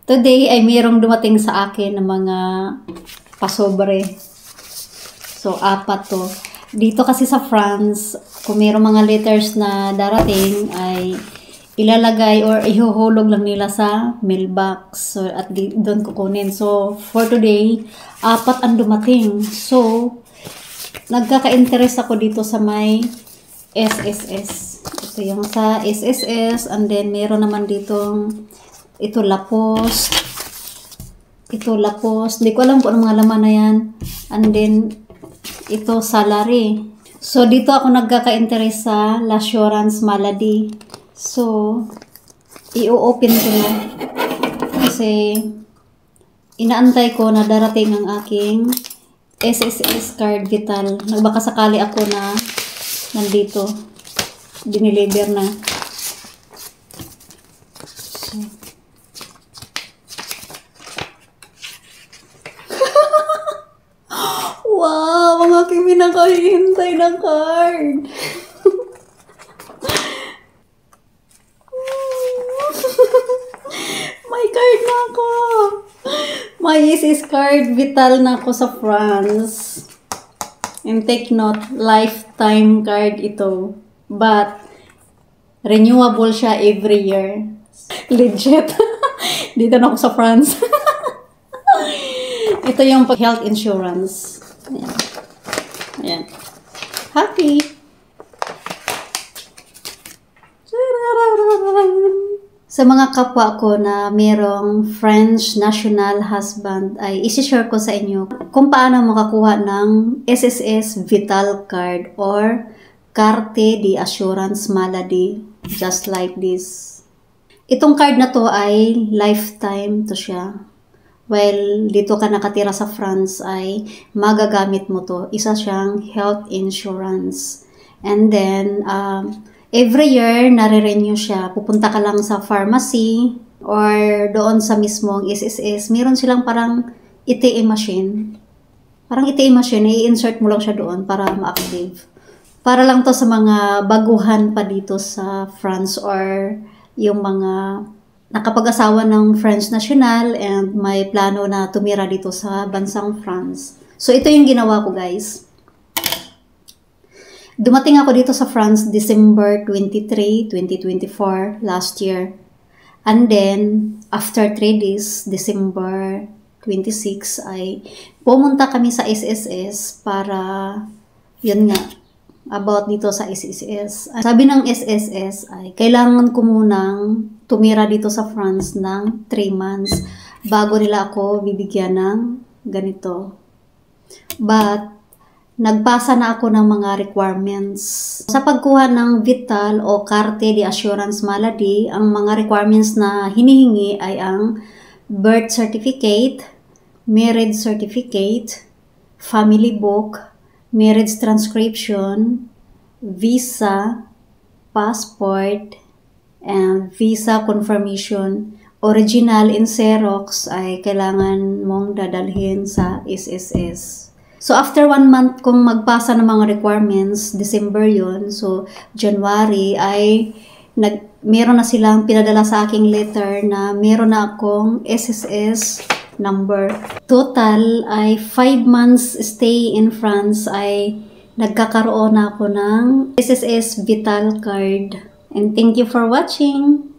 Today ay mayroong dumating sa akin ng mga pasobre. So, 4 to. Dito kasi sa France, kung mayroong mga letters na darating, ay ilalagay or ihuhulog lang nila sa mailbox. So, at doon kukunin. So, for today, 4 ang dumating. So, nagkaka-interest ako dito sa may SSS. Ito yung sa SSS. And then, mayroon naman ditong ito lapos. Ito lapos. Hindi ko alam kung anong mga laman na yan. And then, ito salary. So, dito ako nagkaka-interest sa l'assurance maladie. So, i-open ko na. Kasi, inaantay ko na darating ang aking SSS card vital. Nagbaka sakali ako na nandito. Diniliver na. So, wow! Ang aking pinakahihintay na card. May card na ako. May SS card vital na ako sa France. And take note, lifetime card ito. But, renewable siya every year. Legit. Dito na ako sa France. Ito yung health insurance. Ayan. Ayan. Happy. Sa mga kapwa ko na mayroong French national husband, ay isi-share ko sa inyo kung paano makakuha ng SSS Vital Card or Carte d'Assurance Maladie, just like this. Itong card na to ay lifetime to siya. While dito ka nakatira sa France ay magagamit mo to. Isa siyang health insurance. And then, every year, nare-renew siya. Pupunta ka lang sa pharmacy or doon sa mismong SSS. Meron silang parang ATM machine. Parang ATM machine, i-insert mo lang siya doon para ma-active. Para lang to sa mga baguhan pa dito sa France or yung mga nakapag-asawa ng French national and may plano na tumira dito sa bansang France. So, ito yung ginawa ko, guys. Dumating ako dito sa France December 23, 2024, last year. And then, after 3 days, December 26, ay pumunta kami sa SSS para, yun nga, about dito sa SSS. Sabi ng SSS ay kailangan ko munang tumira dito sa France ng 3 months bago nila ako bibigyan ng ganito. But, nagpasa na ako ng mga requirements. Sa pagkuha ng Vital o Carte d'Assurance Maladie, ang mga requirements na hinihingi ay ang birth certificate, marriage certificate, family book, marriage transcription, visa, passport, and visa confirmation. Original in Xerox ay kailangan mong dadalhin sa SSS. So, after 1 month kung magpasa ng mga requirements, December yun. So, January ay meron na silang pinadala sa aking letter na meron na akong SSS number. Total ay 5 months stay in France ay nagkakaroon na ako ng SSS Vital Card. And thank you for watching!